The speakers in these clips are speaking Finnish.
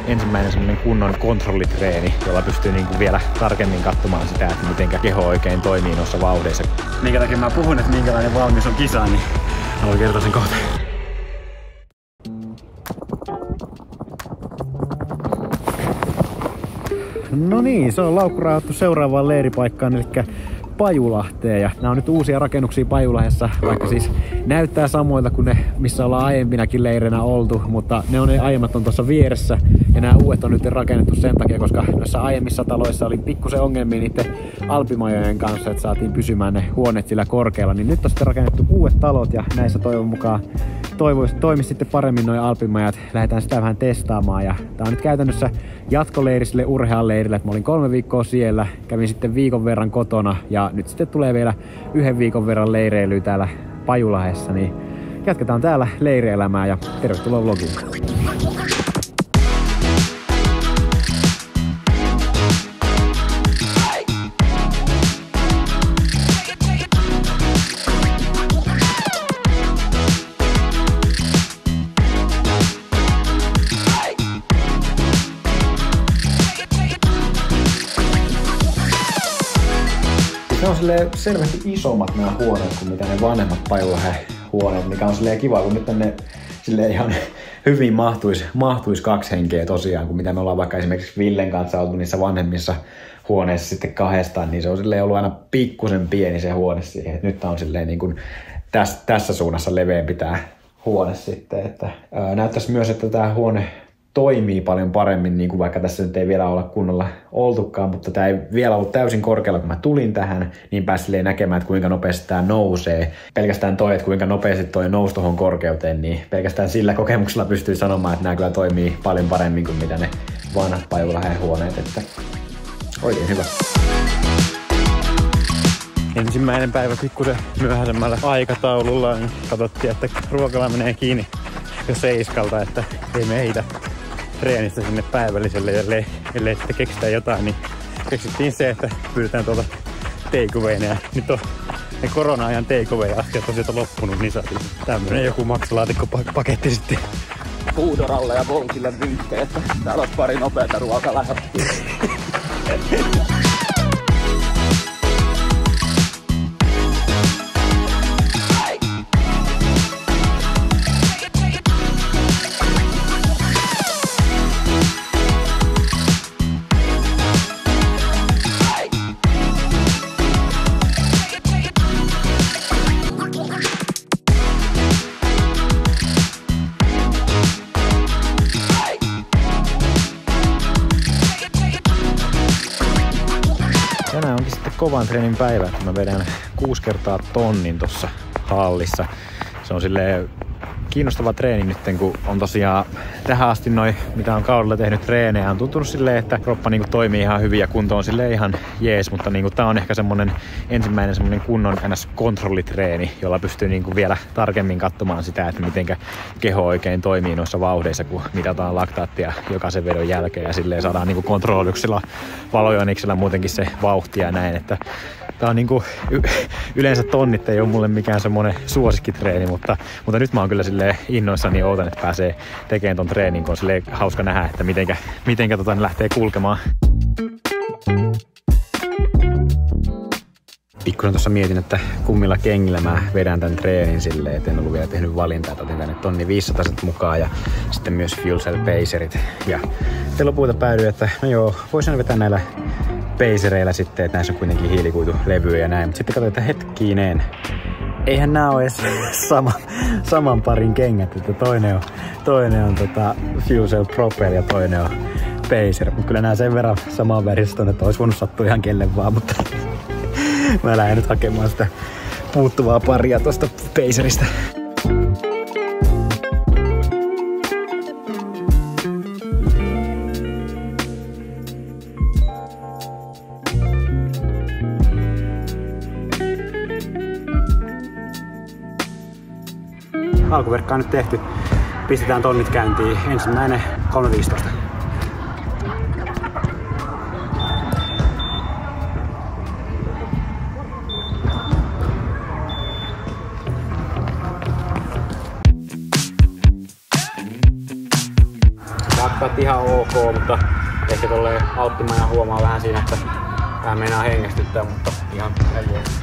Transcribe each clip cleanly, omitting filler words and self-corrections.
ensimmäinen semmonen kunnon kontrollitreeni, jolla pystyy niinku vielä tarkemmin katsomaan sitä, että miten keho oikein toimii noissa vauhdeissa. Minkä takia mä puhun, että minkälainen valmis on kisa, niin haluan kertoa sen kohta. No niin, se on laukku rauhattu seuraavaan leiripaikkaan, eli Pajulahteen. Ja nämä on nyt uusia rakennuksia Pajulahdessa, vaikka siis näyttää samoilta kuin ne, missä ollaan aiempinakin leireinä oltu, mutta ne aiemmat on tuossa vieressä ja nämä uudet on nyt rakennettu sen takia, koska noissa aiemmissa taloissa oli pikkusen ongelmia niiden alpimajojen kanssa, että saatiin pysymään ne huoneet sillä korkealla, niin nyt on sitten rakennettu uudet talot ja näissä toivon mukaan toimisi sitten paremmin nuo alpimajat. Lähdetään sitä vähän testaamaan ja tää on nyt käytännössä jatkoleiri sille urhealeirille, että mä olin 3 viikkoa siellä, kävin sitten viikon verran kotona ja nyt sitten tulee vielä 1 viikon verran leireilyä täällä Pajulahdessa, niin jatketaan täällä leirielämää ja tervetuloa vlogiin. Ne on selvästi isommat nämä huoneet kuin mitä ne vanhemmat Pajulahden huoneet, mikä on kiva, kun nyt tänne ihan hyvin mahtuisi 2 henkeä tosiaan, kun mitä me ollaan vaikka esimerkiksi Villen kanssa oltu niissä vanhemmissa huoneissa sitten 2, niin se on ollut aina pikkusen pieni se huone siihen. Et nyt on niin kuin tässä suunnassa leveämpi tää huone sitten, että näyttäisi myös, että tämä huone toimii paljon paremmin, niin kuin vaikka tässä nyt ei vielä olla kunnolla oltukaan, mutta tämä ei vielä ollut täysin korkealla, kun mä tulin tähän, niin pääsin näkemään, että kuinka nopeasti tämä nousee. Pelkästään toi, että kuinka nopeasti toi nousi tuohon korkeuteen, niin pelkästään sillä kokemuksella pystyy sanomaan, että nämä kyllä toimii paljon paremmin kuin mitä ne vanhat Pajulahden huoneet, että oikein hyvä. Ensimmäinen päivä pikkusen myöhäisemmällä aikataululla, niin katsottiin, että ruokala menee kiinni jo 7, että ei meitä treenistä sinne päivälliselle, ellei sitten keksitään jotain, niin keksittiin se, että pyydetään tuolta takeawayna. Ja nyt on ne korona-ajan takeaway-asiat on sieltä loppunut, niin saatiin tämmönen joku maksalaatikkopaketti sitten. Puudoralle ja Volkille vinkkejä, että täällä olisi pari nopeata ruokalähettiä. Tänään onkin sitten kovan treenin päivä, että mä vedän 6 kertaa tonnin tossa hallissa. Se on silleen kiinnostava treeni nyt, kun on tosiaan tähän asti noi, mitä on kaudella tehnyt treenejä, on tuntunut silleen, että kroppa niinku toimii ihan hyvin ja kunto on silleen ihan jees, mutta niinku tää on ehkä ensimmäinen semmonen kunnon kontrollitreeni, jolla pystyy niinku vielä tarkemmin katsomaan sitä, että miten keho oikein toimii noissa vauhdeissa, kun mitataan laktaattia jokaisen vedon jälkeen ja silleen saadaan niinku kontrolluksilla valojaniksella muutenkin se vauhti ja näin, että tää on niinku, yleensä tonnit ei ole mulle mikään semmonen suosikkitreeni, mutta nyt mä oon kyllä silleen innoissani ja ootan, että pääsee tekemään ton treenin, kun on silleen hauska nähdä, että mitenkä lähtee kulkemaan. Pikkusen tuossa mietin, että kummilla kengillä mä vedän tän treenin silleen, että en ollut vielä tehnyt valintaa, että otin tänne 1500 mukaan ja sitten myös Fuel Cell Pacerit. Ja sitten lopulta päädyin, että no joo, voisin vetää näillä pacereilla sitten, että näissä on kuitenkin hiilikuitulevyjä ja näin. Mutta sitten katsoin, että hetkinen, eihän nää ole edes saman parin kengät, että toinen on Fuel Cell Propel ja toinen on Pacer. Mutta kyllä nää sen verran saman väristä on, että olisi voinut sattua ihan kelle vaan, mutta mä lähden nyt hakemaan sitä puuttuvaa paria tosta Pacerista. Alkuverkka on nyt tehty. Pistetään tonnit käyntiin. Ensimmäinen 3.15. laktaatti ihan ok, mutta ehkä tolleen Alppimaja huomaa vähän siinä, että vähän meinaa hengästyttää, mutta ihan jees.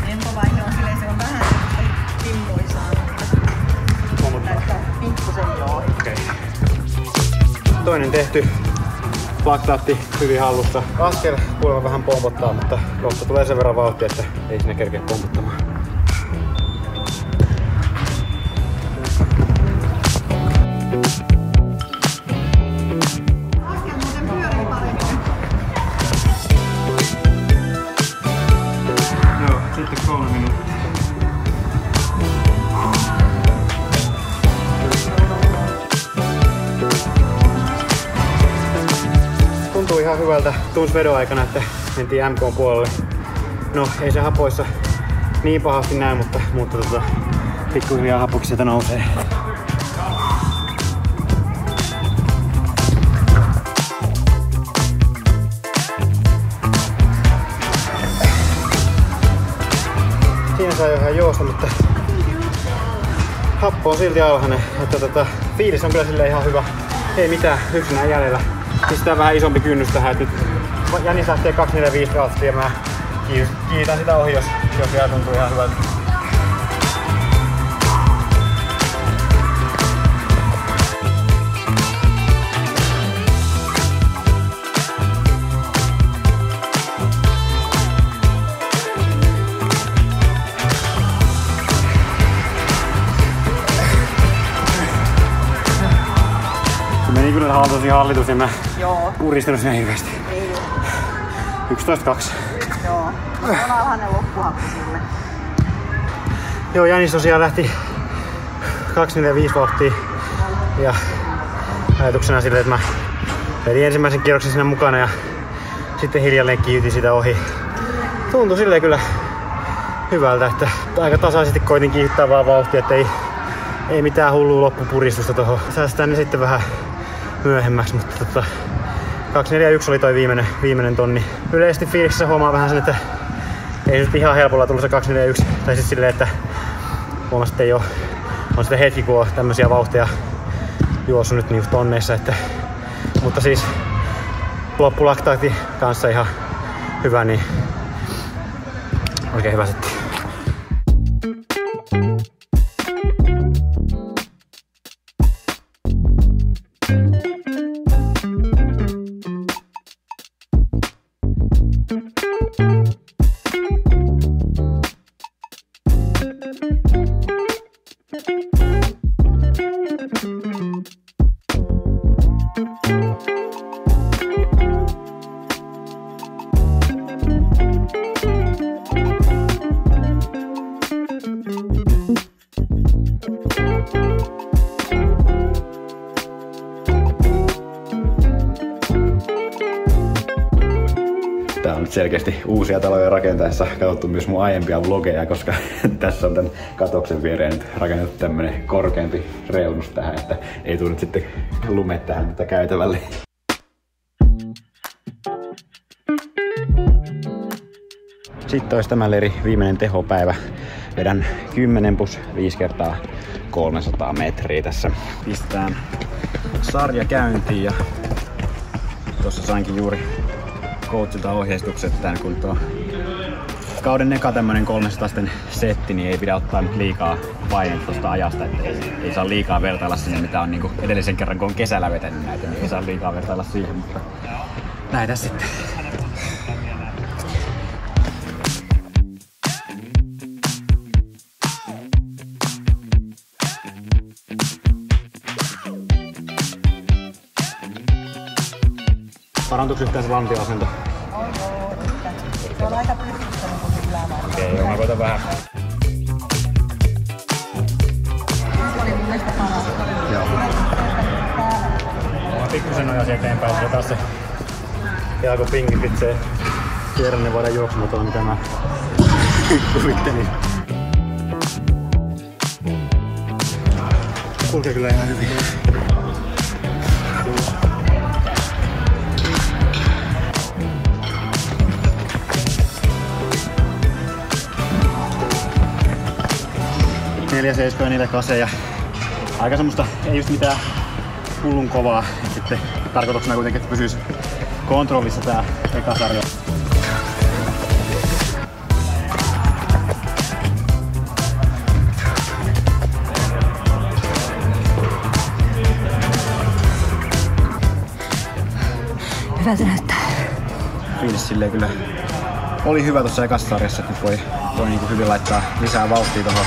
Tempovaihe on silleen, se on vähän kimmoisaa. Näyttää pikkusen joo. Okay. Toinen tehty. Laktaatti hyvin hallussa. Askel kuulemma vähän pompottaa, mutta kohta tulee sen verran vauhtia, että ei sinne kerkeä pompottamaan. Askel muuten pyörii paremmin. Joo, sitten 3 minuuttia. Tuntuu ihan hyvältä. Tunsi vedon aikana, että mentiin MK:n puolelle. No, ei se hapoissa niin pahasti näy, mutta pikkuhiljaa hapoksi sieltä nousee. Siinä saa jo ihan juosta, mutta happo on silti alhainen. Että fiilis on kyllä silleen ihan hyvä. Ei mitään, yksinään jäljellä. Pistää vähän isompi kynnys tähän, että nyt Janis lähtee 245 vauhtia ja mä kiitän sitä ohi, jos vielä tuntuu ihan hyvältä. Meni kyllä tosi hallitus ja mä puristanut sinä hirveästi. Ei. 11.2. Joo. On alhainen loppuhappi sille. Joo, Janis tosiaan lähti 245 vauhtia. Ja ajatuksena silleen, että mä vedin ensimmäisen kierroksen siinä mukana ja sitten hiljalleen kiitin sitä ohi. Tuntui silleen kyllä hyvältä, että aika tasaisesti koitin kiihdyttää vaan vauhtia, että ei mitään hullua loppupuristusta tohon. Säästetään ne sitten vähän myöhemmäksi, mutta 241 oli toi viimeinen tonni. Yleisesti fiiliksessä huomaa vähän sen, että ei nyt ihan helpolla tullut se 241. Tai siis silleen, että huomasin, että ei oo. On sitä hetki, kun on tämmösiä vauhtia juossut nyt niin tonneissa. Mutta siis loppulaktaatti kanssa ihan hyvä, niin oikein hyvä setti. Tää on nyt selkeästi uusia taloja rakentaessa katsottu myös mun aiempia vlogeja, koska tässä on tän katoksen viereen nyt rakennettu tämmönen korkeampi reunus tähän, että ei tule nyt sitten lumet tähän käytävälle. Sitten olisi tämä leiri viimeinen tehopäivä. Vedän 10 plus 5 kertaa 300 metriä tässä. Pistetään sarja käyntiin ja tossa sainkin juuri coachilta ohjeistukset, että kun tuo kauden eka tämmönen 300 setti, niin ei pidä ottaa liikaa painetta tosta ajasta, että ei saa liikaa vertailla sinne, mitä on niinku edellisen kerran, kun on kesällä vetänyt näitä, niin ei saa liikaa vertailla siihen, mutta näitä sitten. Parantuuko yhtään se lantioasento? Joo. Se on aika pystyttänyt kun ylämään. Okei, joo, mä koitan vähän. Se oli mun mielestä paras. Joo. Mä pikkusen nojasin eteenpäin, että taas se jalko pingipitsee kierränen voidaan juoksumaton, mitä mä kuvittelin. Kulkee kyllä ihan hyvin. 4.7 ja 4.8 ja aika semmoista, ei just mitään hullun kovaa. Sitten tarkoituksena kuitenkin, että pysyisi kontrollissa tää eka sarja. Hyvä se näyttää. Fiilis silleen kyllä oli hyvä tuossa ekassa sarjassa, että voi niin hyvin laittaa lisää vauhtia tuohon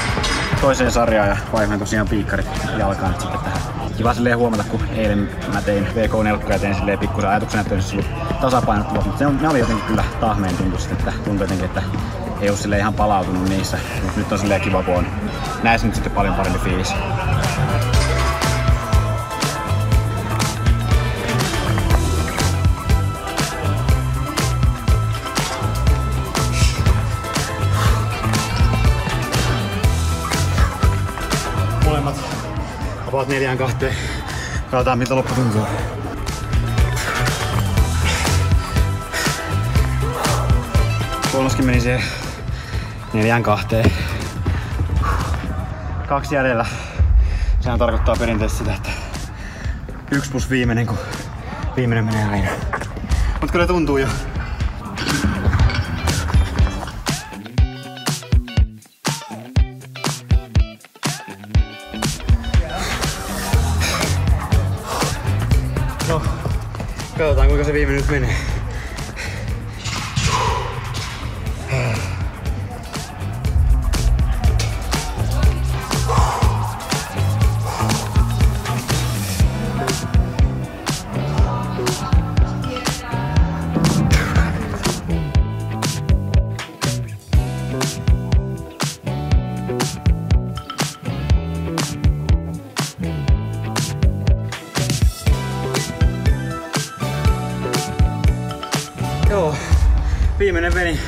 toiseen sarjaan ja vaihoin tosiaan piikkarit jalkaan nyt sitten tähän. Kiva silleen huomata, kun eilen mä tein VK4 ja tein silleen pikkusen ajatuksena, että olisi ollut tasapainottuvat, mutta ne oli jotenkin kyllä tahmeen tuntuisit, että tuntui jotenkin, että ei ole silleen ihan palautunut niissä. Mutta nyt on silleen kiva, kun on näissä nyt sitten paljon parempi fiilis. Molemmat about 4.2. Katsotaan miltä loppu tuntuu. Kolmaskin meni siihen 4.2. 2 jäljellä. Sehän tarkoittaa perinteisesti sitä, että 1 plus viimeinen, kun viimeinen menee aina. Mut kyllä tuntuu jo. No, katsotaan kuinka se viimeinen nyt menee. Joo, viimeinen veni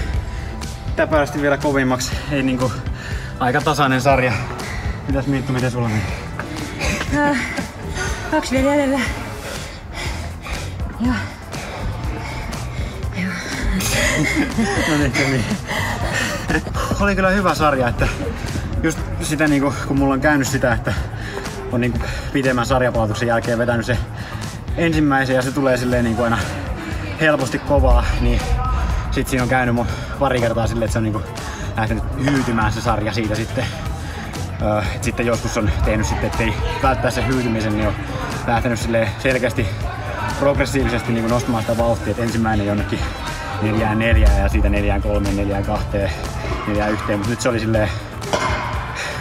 täpärästi vielä kovimmaksi. Ei niinku aika tasainen sarja. Mitäs Miittu, miten sulla meni? 2 vielä jäljellä. Joo. No niin. Oli kyllä hyvä sarja, että just sitä niinku, kun mulla on käynyt sitä, että on niinku pidemmän sarjapalautuksen jälkeen vetänyt se ensimmäisen ja se tulee silleen niinku aina helposti kovaa, niin sit siinä on käynyt pari kertaa silleen, että se on niinku lähtenyt hyytymään se sarja siitä sitten. Sitten joskus on tehnyt sitten, ettei välttää sen hyytymisen, niin on lähtenyt silleen selkeästi progressiivisesti niinku nostamaan sitä vauhtia, että ensimmäinen jonnekin 4.4 ja siitä 4.3, 4.2, 4.1, mutta nyt se oli silleen,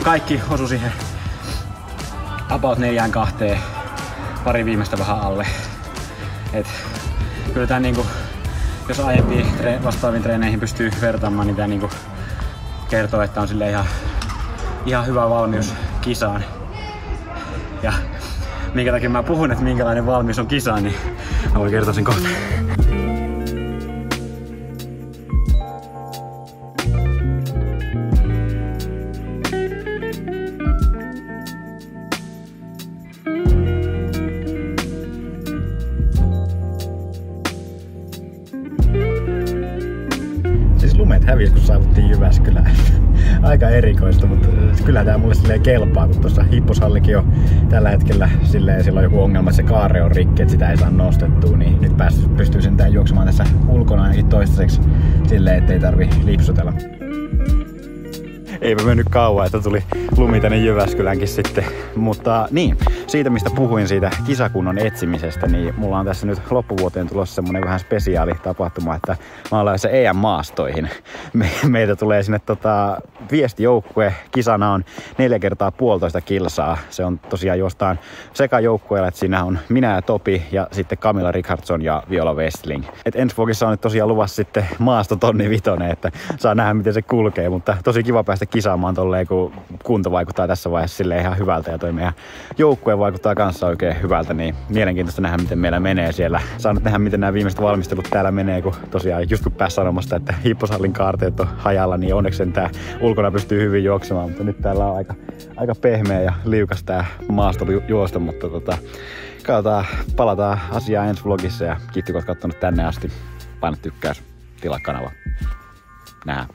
kaikki osui siihen about 4.2, pari viimeistä vähän alle. Et kyllä tää niinku, jos aiempiin vastaaviin treeneihin pystyy vertaamaan, niin tää niinku kertoo, että on silleen ihan hyvä valmius kisaan. Ja minkä takia mä puhun, että minkälainen valmius on kisaan, niin mä voin kertoa sen kohta. Lumet hävisi, kun saavuttiin Jyväskylään. Aika erikoista, mutta kyllä tää mulle silleen kelpaa, kun tuossa hipposhallikin on tällä hetkellä silleen, sillä on joku ongelma, että se kaare on rikki, että sitä ei saa nostettua, niin nyt pystyy sentään juoksemaan tässä ulkona ainakin toistaiseksi silleen, ettei tarvi lipsutella. Eipä mennyt kauan, että tuli lumi tänne Jyväskylänkin sitten. Mutta niin, siitä mistä puhuin siitä kisakunnon etsimisestä, niin mulla on tässä nyt loppuvuoteen tulossa semmonen vähän spesiaali tapahtuma, että mä olen lähdössä EM-maastoihin. Meitä tulee sinne viestijoukkue. Kisana on 4 kertaa 1,5 kilsaa. Se on tosiaan jostain sekajoukkueella, että siinä on minä ja Topi ja sitten Camilla Richardson ja Viola Westling. Et ensi vuokissa on nyt tosiaan luvassa sitten maasto 1,5 tonni, että saa nähdä miten se kulkee, mutta tosi kiva päästä kisaamaan tolleen, kun kunto vaikuttaa tässä vaiheessa silleen ihan hyvältä ja toi meidän joukkue vaikuttaa kanssa oikein hyvältä, niin mielenkiintoista nähdä miten meillä menee siellä. Saan nyt nähdä miten nämä viimeiset valmistelut täällä menee, kun tosiaan just kun pääsi sanomasta, että hipposhallin kaarteet on hajalla, niin onneksi tää ulkona pystyy hyvin juoksemaan, mutta nyt täällä on aika pehmeä ja liukas tää maasto juosta, mutta katsotaan, palataan asiaan ensi vlogissa ja kiitti kun oot kattonut tänne asti. Paina tykkäys, tilaa kanava. Nää.